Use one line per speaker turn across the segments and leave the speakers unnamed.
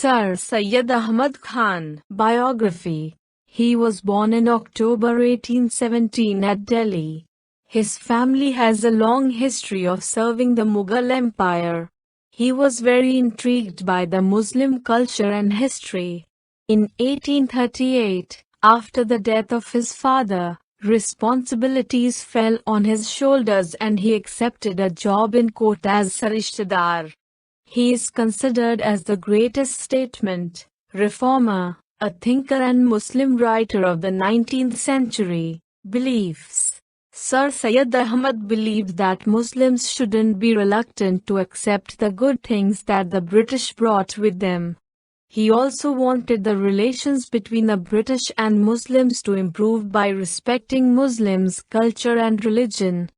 Sir Syed Ahmed Khan. Biography. He was born in October 1817 at Delhi. His family has a long history of serving the Mughal Empire. He was very intrigued by the Muslim culture and history. In 1838, after the death of his father, responsibilities fell on his shoulders and he accepted a job in court as Sarishtedar. He is considered as the greatest statesman, reformer, a thinker and Muslim writer of the 19th century. Beliefs. Sir Syed Ahmed believed that Muslims shouldn't be reluctant to accept the good things that the British brought with them. He also wanted the relations between the British and Muslims to improve by respecting Muslims' culture and religion.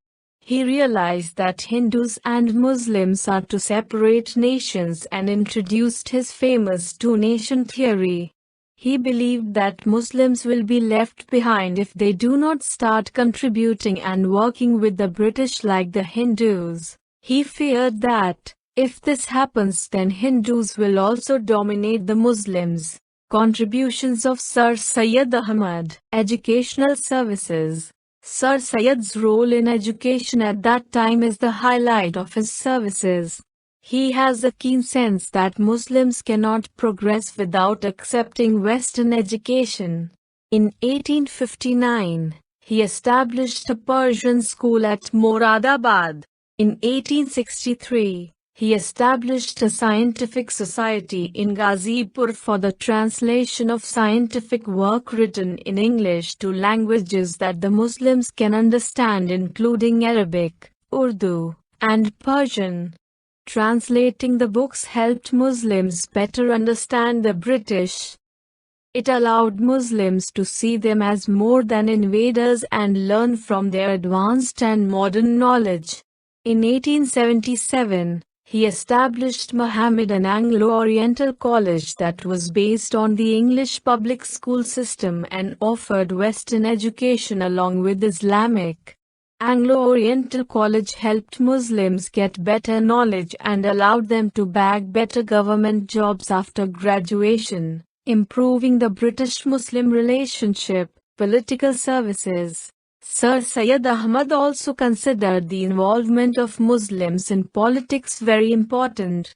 He realized that Hindus and Muslims are two separate nations and introduced his famous two-nation theory. He believed that Muslims will be left behind if they do not start contributing and working with the British like the Hindus. He feared that, if this happens, then Hindus will also dominate the Muslims. Contributions of Sir Syed Ahmed. Educational services. Sir Syed's role in education at that time is the highlight of his services. He has a keen sense that Muslims cannot progress without accepting Western education. In 1859, he established a Persian school at Moradabad. In 1863, he established a scientific society in Ghazipur for the translation of scientific work written in English to languages that the Muslims can understand, including Arabic, Urdu, and Persian. Translating the books helped Muslims better understand the British. It allowed Muslims to see them as more than invaders and learn from their advanced and modern knowledge. In 1877, he established Mohammedan Anglo-Oriental College that was based on the English public school system and offered Western education along with Islamic. Anglo-Oriental College helped Muslims get better knowledge and allowed them to bag better government jobs after graduation, improving the British-Muslim relationship. Political services. Sir Syed Ahmed also considered the involvement of Muslims in politics very important.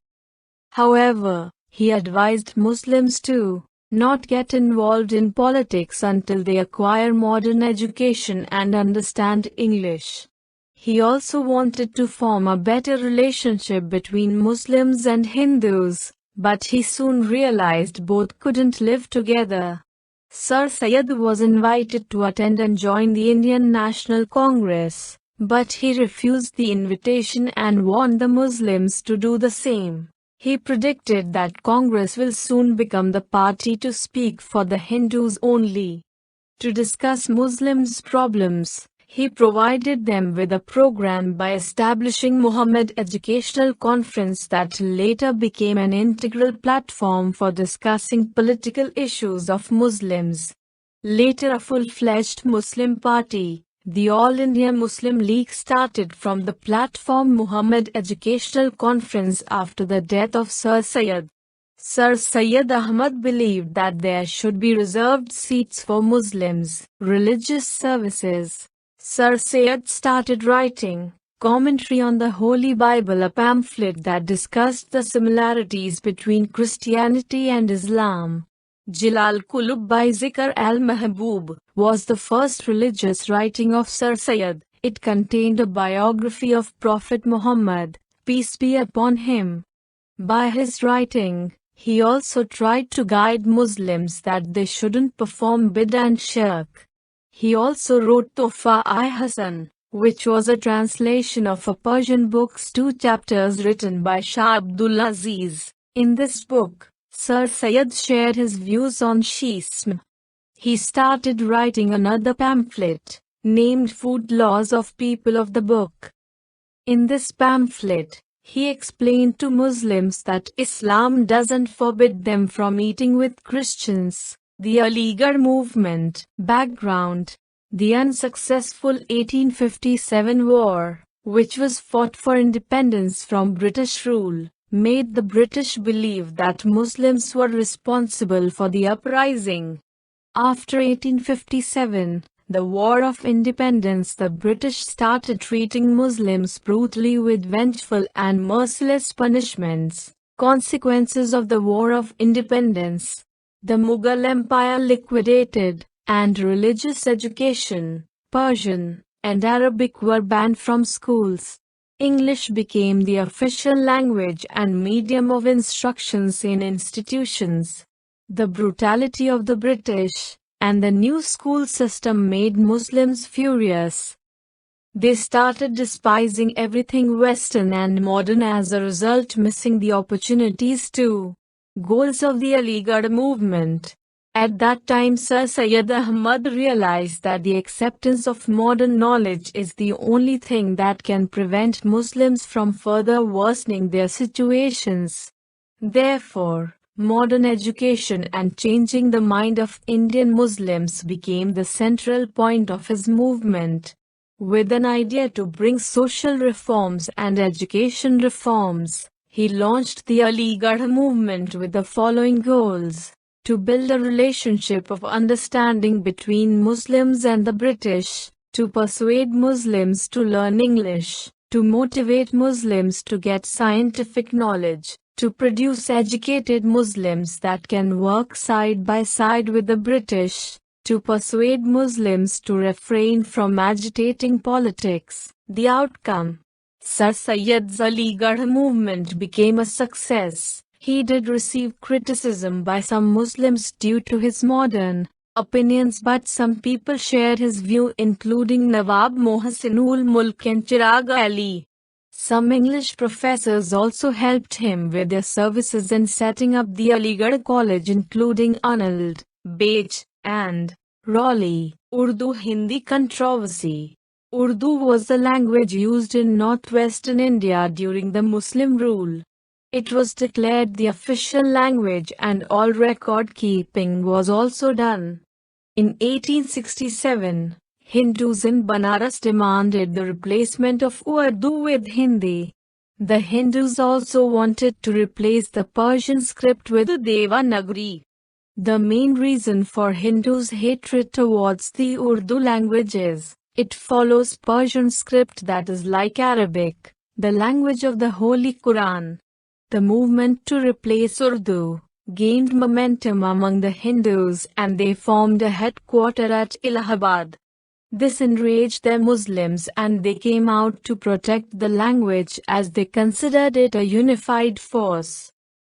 However, he advised Muslims to not get involved in politics until they acquire modern education and understand English. He also wanted to form a better relationship between Muslims and Hindus, but he soon realized both couldn't live together. Sir Syed was invited to attend and join the Indian National Congress, but he refused the invitation and warned the Muslims to do the same. He predicted that Congress will soon become the party to speak for the Hindus only. To discuss Muslims' problems, he provided them with a program by establishing Muhammad Educational Conference that later became an integral platform for discussing political issues of Muslims. Later a full-fledged Muslim party, the All India Muslim League, started from the platform Muhammad Educational Conference after the death of Sir Syed. Sir Syed Ahmed believed that there should be reserved seats for Muslims. Religious services. Sir Syed started writing commentary on the Holy Bible, a pamphlet that discussed the similarities between Christianity and Islam. Jilal Qulub by Zikr al-Mahbub was the first religious writing of Sir Syed. It contained a biography of Prophet Muhammad, peace be upon him. By his writing, he also tried to guide Muslims that they shouldn't perform bid'ah and shirk. He also wrote Tuhfa-i-Hasan, which was a translation of a Persian book's 2 chapters written by Shah Abdul Aziz. In this book, Sir Syed shared his views on Shiism. He started writing another pamphlet, named Food Laws of People of the Book. In this pamphlet, he explained to Muslims that Islam doesn't forbid them from eating with Christians. The Aligarh Movement. Background. The unsuccessful 1857 war, which was fought for independence from British rule, made the British believe that Muslims were responsible for the uprising. After 1857, the War of Independence, the British started treating Muslims brutally with vengeful and merciless punishments. Consequences of the War of Independence. The Mughal Empire liquidated, and religious education, Persian, and Arabic were banned from schools. English became the official language and medium of instructions in institutions. The brutality of the British and the new school system made Muslims furious. They started despising everything Western and modern, as a result missing the opportunities to. Goals of the Aligarh Movement. At that time, Sir Syed Ahmed realized that the acceptance of modern knowledge is the only thing that can prevent Muslims from further worsening their situations. Therefore, modern education and changing the mind of Indian Muslims became the central point of his movement. With an idea to bring social reforms and education reforms, he launched the Aligarh Movement with the following goals: to build a relationship of understanding between Muslims and the British, to persuade Muslims to learn English, to motivate Muslims to get scientific knowledge, to produce educated Muslims that can work side by side with the British, to persuade Muslims to refrain from agitating politics. The outcome: Sir Syed's Aligarh Movement became a success. He did receive criticism by some Muslims due to his modern opinions, but some people shared his view, including Nawab Mohsinul Mulk and Chirag Ali. Some English professors also helped him with their services in setting up the Aligarh College, including Arnold, Bache, and Raleigh. Urdu-Hindi controversy. Urdu was the language used in northwestern India during the Muslim rule. It was declared the official language, and all record-keeping was also done. In 1867, Hindus in Banaras demanded the replacement of Urdu with Hindi. The Hindus also wanted to replace the Persian script with the Devanagari. The main reason for Hindus' hatred towards the Urdu language is, it follows Persian script that is like Arabic, the language of the Holy Quran. The movement to replace Urdu gained momentum among the Hindus, and they formed a headquarters at Allahabad. This enraged the Muslims, and they came out to protect the language as they considered it a unified force.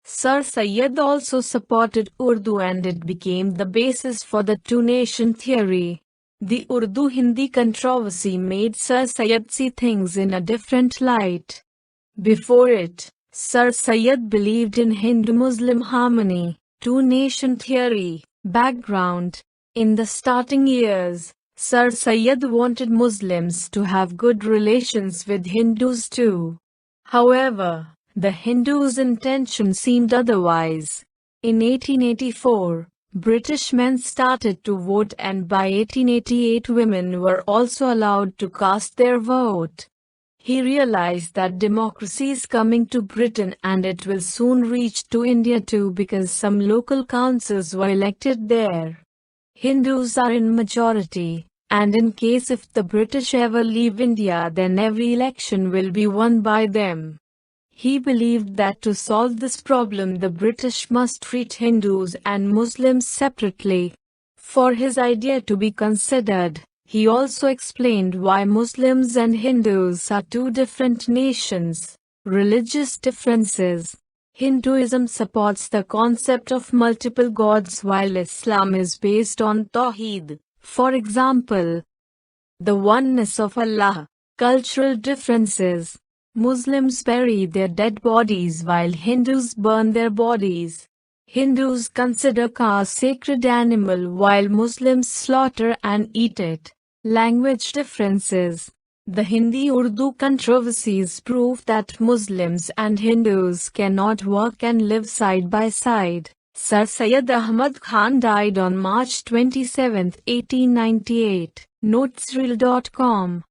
Sir Syed also supported Urdu, and it became the basis for the two-nation theory. The Urdu-Hindi controversy made Sir Syed see things in a different light. Before it, Sir Syed believed in Hindu-Muslim harmony, two-nation theory. Background. In the starting years, Sir Syed wanted Muslims to have good relations with Hindus too. However, the Hindus' intention seemed otherwise. In 1884, British men started to vote, and by 1888 women were also allowed to cast their vote. He realized that democracy is coming to Britain, and it will soon reach to India too, because some local councils were elected there. Hindus are in majority, and in case if the British ever leave India, then every election will be won by them. He believed that to solve this problem, the British must treat Hindus and Muslims separately. For his idea to be considered, he also explained why Muslims and Hindus are two different nations. Religious differences. Hinduism supports the concept of multiple gods, while Islam is based on Tawheed. For example, the oneness of Allah. Cultural differences. Muslims bury their dead bodies while Hindus burn their bodies. Hindus consider cow a sacred animal while Muslims slaughter and eat it. Language differences. The Hindi-Urdu controversies prove that Muslims and Hindus cannot work and live side by side. Sir Syed Ahmed Khan died on March 27, 1898. Notesreel.com